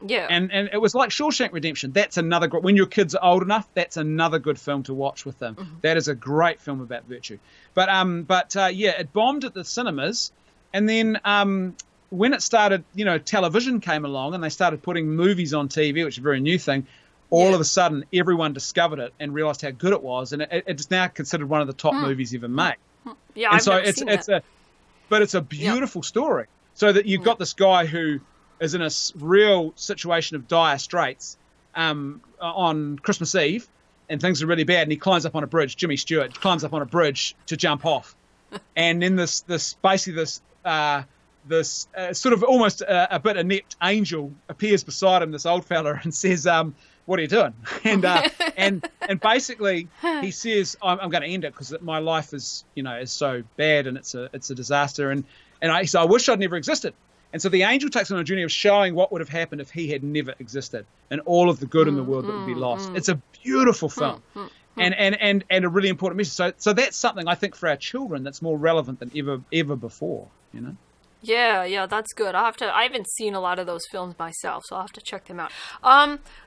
Yeah. And it was like Shawshank Redemption. That's another when your kids are old enough, that's another good film to watch with them. Mm-hmm. That is a great film about virtue. But it bombed at the cinemas, and then when it started, television came along and they started putting movies on TV, which is a very new thing. All of a sudden, everyone discovered it and realized how good it was, and it's now considered one of the top movies ever made. Yeah, I've never seen it. But it's a beautiful story. So that you've got this guy who is in a real situation of dire straits on Christmas Eve, and things are really bad, and he climbs up on a bridge. Jimmy Stewart climbs up on a bridge to jump off, and then this sort of almost a bit inept angel appears beside him, this old fella, and says, "What are you doing?" And basically he says, "I'm going to end it because my life is so bad and it's a disaster." And I wish I'd never existed. And so the angel takes him on a journey of showing what would have happened if he had never existed and all of the good in the world that would be lost. It's a beautiful film and a really important message. So that's something I think for our children that's more relevant than ever before, Yeah, that's good. I haven't seen a lot of those films myself, so I'll have to check them out.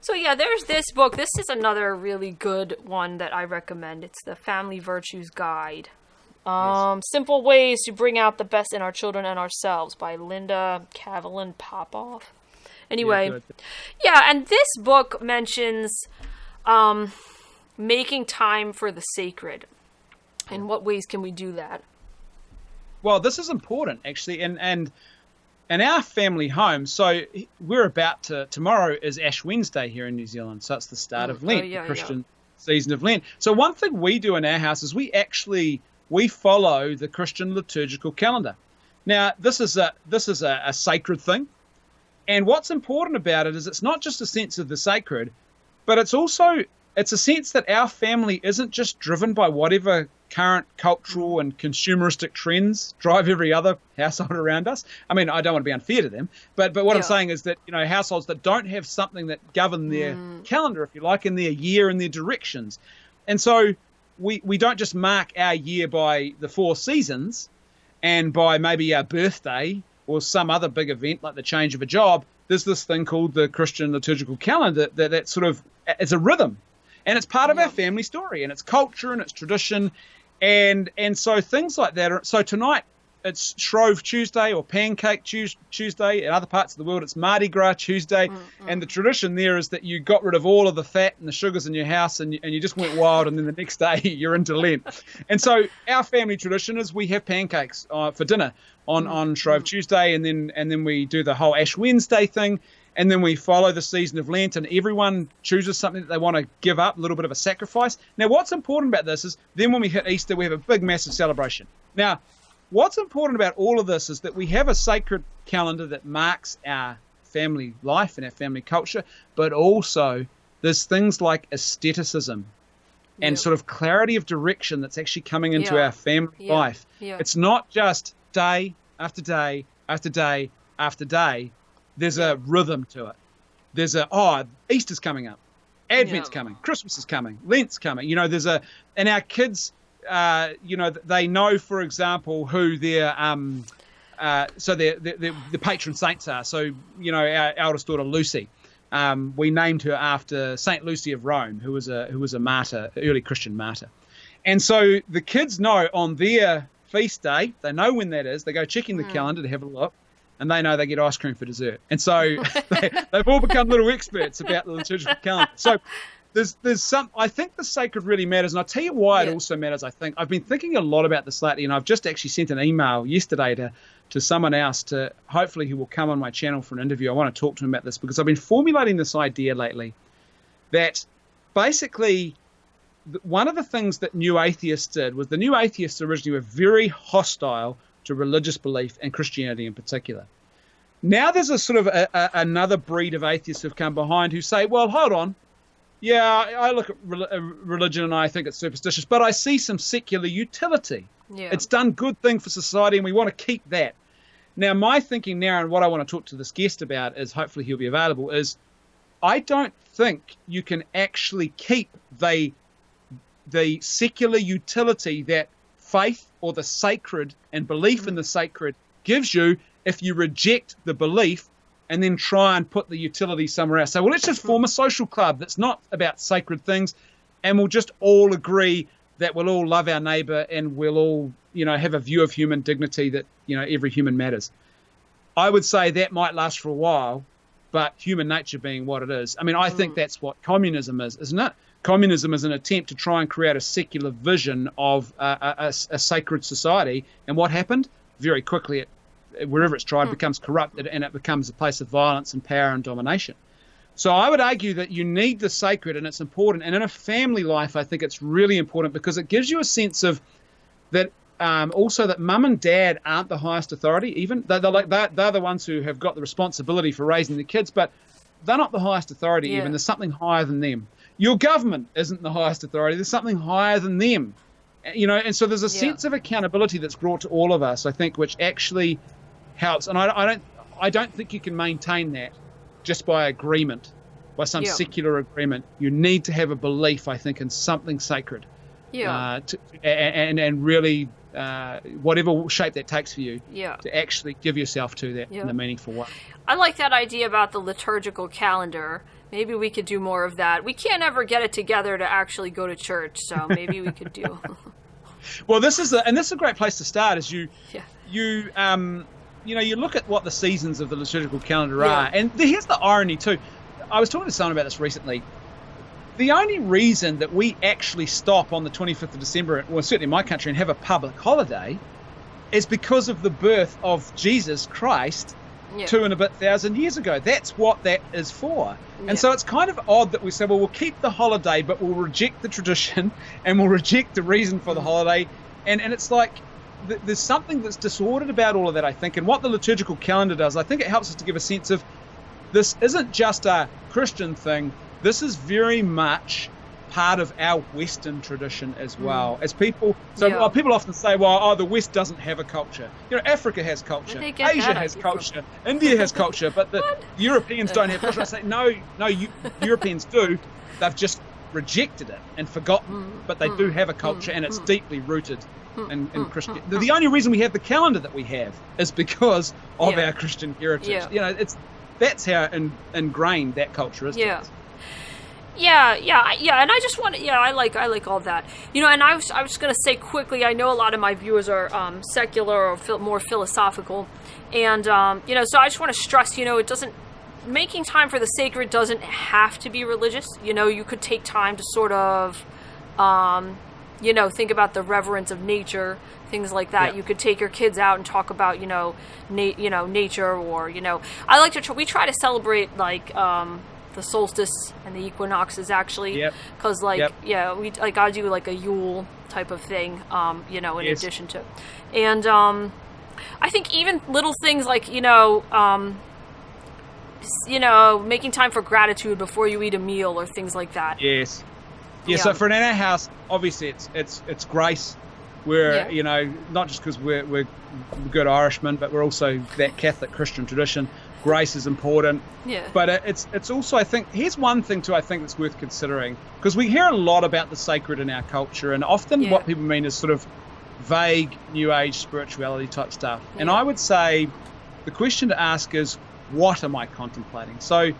So yeah, there's this book. This is another really good one that I recommend. It's the Family Virtues Guide. Simple Ways to Bring Out the Best in Our Children and Ourselves by Linda Kavalin Popoff. Anyway, and this book mentions making time for the sacred. In what ways can we do that? Well, this is important, actually, and in our family home, so we're about to, tomorrow is Ash Wednesday here in New Zealand, so it's the start of Lent, the Christian season of Lent. So one thing we do in our house is we follow the Christian liturgical calendar. Now, this is a sacred thing, and what's important about it is it's not just a sense of the sacred, but it's a sense that our family isn't just driven by whatever current cultural and consumeristic trends drive every other household around us. I mean, I don't want to be unfair to them, but what I'm saying is that, households that don't have something that govern their calendar, if you like, in their year and their directions. And so we don't just mark our year by the 4 seasons and by maybe our birthday or some other big event like the change of a job. There's this thing called the Christian liturgical calendar that sort of, it's a rhythm. And it's part of our family story, and it's culture, and it's tradition, and so things like that. So tonight it's Shrove Tuesday or Pancake Tuesday. In other parts of the world, it's Mardi Gras Tuesday. And the tradition there is that you got rid of all of the fat and the sugars in your house, and you just went wild. And then the next day you're into Lent. And so our family tradition is we have pancakes for dinner on Shrove Tuesday, and then we do the whole Ash Wednesday thing. And then we follow the season of Lent, and everyone chooses something that they want to give up, a little bit of a sacrifice. Now, what's important about this is then when we hit Easter, we have a big, massive celebration. Now, what's important about all of this is that we have a sacred calendar that marks our family life and our family culture, but also there's things like aestheticism and sort of clarity of direction that's actually coming into our family life. It's not just day after day after day after day. There's a rhythm to it. There's Easter's coming up, Advent's coming, Christmas is coming, Lent's coming. And our kids, they know, for example, who their the patron saints are. So, our eldest daughter Lucy, we named her after Saint Lucy of Rome, who was a martyr, early Christian martyr. And so the kids know on their feast day, they know when that is. They go checking the calendar to have a look. And they know they get ice cream for dessert. And so they've all become little experts about the liturgical calendar. So there's some, I think the sacred really matters. And I'll tell you why it also matters, I think. I've been thinking a lot about this lately, and I've just actually sent an email yesterday to someone else hopefully who will come on my channel for an interview. I want to talk to him about this because I've been formulating this idea lately that basically one of the things that New Atheists did was the New Atheists originally were very hostile to religious belief and Christianity in particular. Now there's a sort of another breed of atheists who've come behind who say, well, hold on, Yeah, I look at religion and I think it's superstitious, but I see some secular utility. Yeah. It's done good thing for society, and we want to keep that. Now, my thinking now, and what I want to talk to this guest about is, hopefully he'll be available, is I don't think you can actually keep the secular utility that faith or the sacred and belief in the sacred gives you if you reject the belief and then try and put the utility somewhere else. So, well, let's just form a social club that's not about sacred things, and we'll just all agree that we'll all love our neighbor and we'll all, have a view of human dignity that, every human matters. I would say that might last for a while, but human nature being what it is. I mean, I think that's what communism is, isn't it? Communism is an attempt to try and create a secular vision of a sacred society. And what happened? Very quickly, wherever it's tried, becomes corrupted, and it becomes a place of violence and power and domination. So I would argue that you need the sacred, and it's important. And in a family life, I think it's really important because it gives you a sense of that also that mum and dad aren't the highest authority. Even they're the ones who have got the responsibility for raising the kids, but they're not the highest authority. Even there's something higher than them. Your government isn't the highest authority. There's something higher than them. And so there's a sense of accountability that's brought to all of us, I think, which actually helps. And I don't think you can maintain that just by agreement, by some secular agreement. You need to have a belief, I think, in something sacred. And really, whatever shape that takes for you, to actually give yourself to that in a meaningful way. I like that idea about the liturgical calendar. Maybe we could do more of that. We can't ever get it together to actually go to church, so maybe we could do. Well, this is a great place to start. Is you look at what the seasons of the liturgical calendar are, and here's the irony too. I was talking to someone about this recently. The only reason that we actually stop on the 25th of December, well, certainly in my country, and have a public holiday, is because of the birth of Jesus Christ 2 and a bit thousand years ago. That's what that is for. And so it's kind of odd that we say, well, we'll keep the holiday, but we'll reject the tradition and we'll reject the reason for the holiday. And it's like there's something that's disordered about all of that, I think. And what the liturgical calendar does, I think it helps us to give a sense of this isn't just a Christian thing. This is very much part of our Western tradition as well. As people, people often say, well, the West doesn't have a culture. Africa has culture, Asia has culture, India has culture, but the Europeans don't have culture. I say, no, Europeans do. They've just rejected it and forgotten, but they do have a culture, and it's deeply rooted in Christian. The only reason we have the calendar that we have is because of our Christian heritage. That's how ingrained that culture is. Yeah, and I just want to, I like all that, and I was going to say quickly, I know a lot of my viewers are secular or more philosophical, and, so I just want to stress, making time for the sacred doesn't have to be religious. You could take time to sort of, think about the reverence of nature, things like that. You could take your kids out and talk about, nature, or, I like to, we try to celebrate, like, the solstice and the equinoxes, actually, because we I do like a Yule type of thing, in addition to, and I think even little things like making time for gratitude before you eat a meal or things like that. So for in our house, obviously it's grace. We're not just because we're good Irishmen, but we're also that Catholic Christian tradition. Grace is important, but it's also, I think, here's one thing too I think that's worth considering, because we hear a lot about the sacred in our culture, and often what people mean is sort of vague New Age spirituality type stuff. And I would say the question to ask is, what am I contemplating? So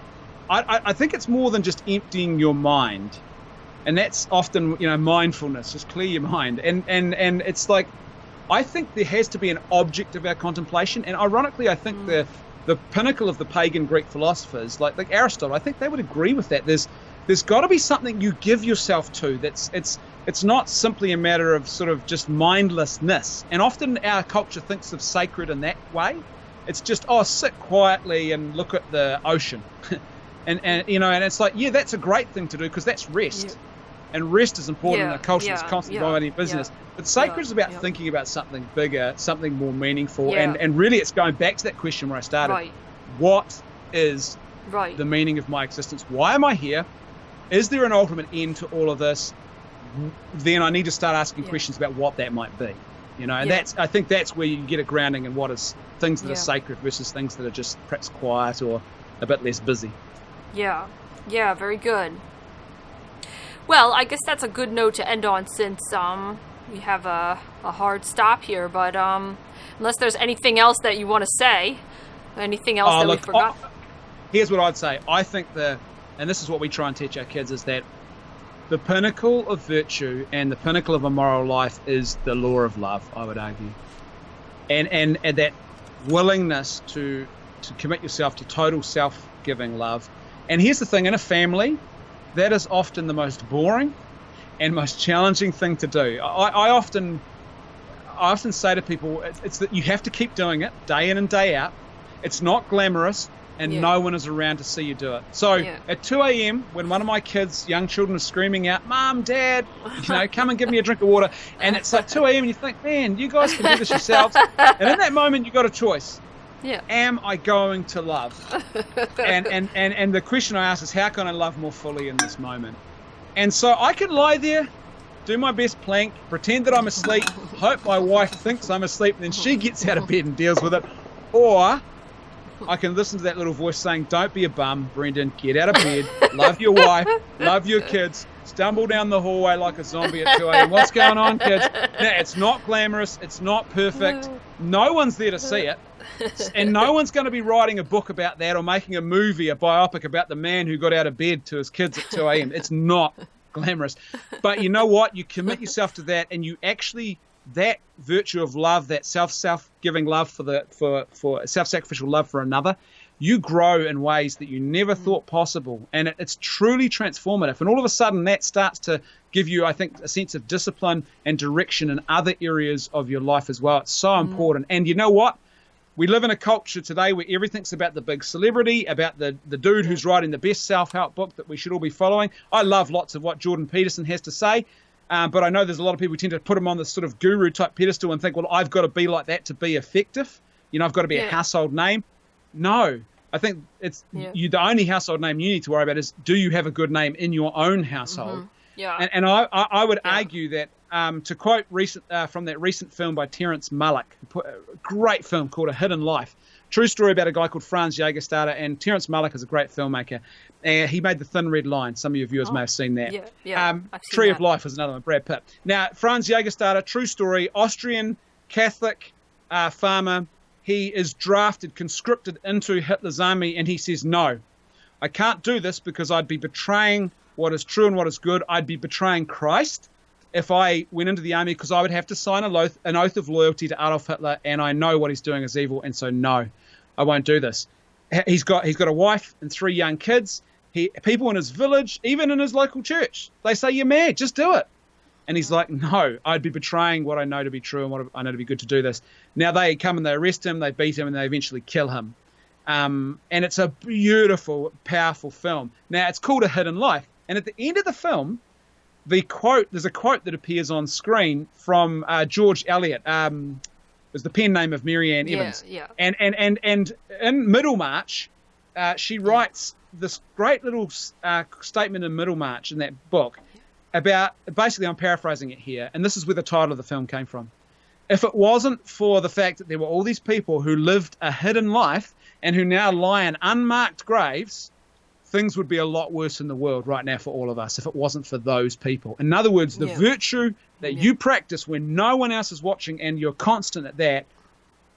I think it's more than just emptying your mind, and that's often mindfulness, just clear your mind, and it's like, I think there has to be an object of our contemplation, and ironically I think the pinnacle of the pagan Greek philosophers, like Aristotle, I think they would agree with that. There's got to be something you give yourself to. It's not simply a matter of sort of just mindlessness. And often our culture thinks of sacred in that way. It's just sit quietly and look at the ocean, and it's like that's a great thing to do because that's rest. And rest is important in a culture that's constantly minding business. But sacred is about thinking about something bigger, something more meaningful. And really it's going back to that question where I started. What is the meaning of my existence? Why am I here? is there an ultimate end to all of this? Then I need to start asking questions about what that might be. And I think that's where you get a grounding in what is things that are sacred versus things that are just perhaps quiet or a bit less busy. Yeah, very good. Well, I guess that's a good note to end on, since we have a hard stop here. But unless there's anything else that you want to say, anything else that we forgot. Here's what I'd say. I think and this is what we try and teach our kids, is that the pinnacle of virtue and the pinnacle of a moral life is the law of love, I would argue. And that willingness to commit yourself to total self-giving love. And here's the thing, in a family, that is often the most boring and most challenging thing to do. I often say to people, it's that you have to keep doing it day in and day out. It's not glamorous, and no one is around to see you do it. So at 2 a.m., when one of my kids, young children, are screaming out, "Mom, Dad, come and give me a drink of water," and it's like 2 a.m. and you think, man, you guys can do this yourselves. And in that moment, you've got a choice. Yeah. Am I going to love? and the question I ask is, how can I love more fully in this moment? And so I can lie there, do my best plank, pretend that I'm asleep, hope my wife thinks I'm asleep, and then she gets out of bed and deals with it. Or I can listen to that little voice saying, "Don't be a bum, Brendan, get out of bed, love your wife, love your kids, stumble down the hallway like a zombie at 2 a.m. What's going on, kids?" Now, it's not glamorous, it's not perfect, no one's there to see it, and no one's going to be writing a book about that or making a movie, a biopic about the man who got out of bed to his kids at 2 a.m. It's not glamorous. But you know what? You commit yourself to that, and you actually, that virtue of love, that self-giving love for self-sacrificial love for another, you grow in ways that you never thought possible, and it's truly transformative. And all of a sudden, that starts to give you, I think, a sense of discipline and direction in other areas of your life as well. It's so important. And you know what? We live in a culture today where everything's about the big celebrity, about the dude who's writing the best self-help book that we should all be following. I love lots of what Jordan Peterson has to say. But I know there's a lot of people who tend to put him on this sort of guru type pedestal and think, well, I've got to be like that to be effective. I've got to be a household name. No, I think it's the only household name you need to worry about is, do you have a good name in your own household? And I would argue that, to quote from that recent film by Terrence Malick, a great film called A Hidden Life, true story about a guy called Franz Jägerstätter, and Terrence Malick is a great filmmaker. He made The Thin Red Line. Some of your viewers may have seen that. Tree of Life was another one, Brad Pitt. Now, Franz Jägerstätter, true story, Austrian Catholic farmer. He is drafted, conscripted into Hitler's army, and he says, no, I can't do this because I'd be betraying what is true and what is good. I'd be betraying Christ if I went into the army, because I would have to sign an oath of loyalty to Adolf Hitler, and I know what he's doing is evil, and so no, I won't do this. He's got a wife and 3 young kids. People in his village, even in his local church, they say, "You're mad, just do it." And he's like, "No, I'd be betraying what I know to be true and what I know to be good to do this." Now they come and they arrest him, they beat him, and they eventually kill him. And it's a beautiful, powerful film. Now it's called A Hidden Life, and at the end of the film, there's a quote that appears on screen from George Eliot. Was the pen name of Mary Ann Evans. And in Middlemarch, she writes this great little statement in Middlemarch in that book about, basically I'm paraphrasing it here, and this is where the title of the film came from. If it wasn't for the fact that there were all these people who lived a hidden life and who now lie in unmarked graves, things would be a lot worse in the world right now for all of us if it wasn't for those people. In other words, the virtue that you practice when no one else is watching and you're constant at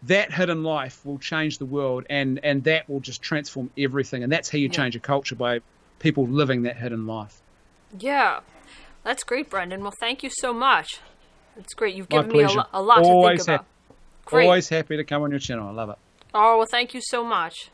that hidden life will change the world, and that will just transform everything. And that's how you change a culture, by people living that hidden life. Yeah. That's great, Brendan. Well, thank you so much. It's great. You've given me a lot to think about. Always happy to come on your channel. I love it. Oh, well, thank you so much.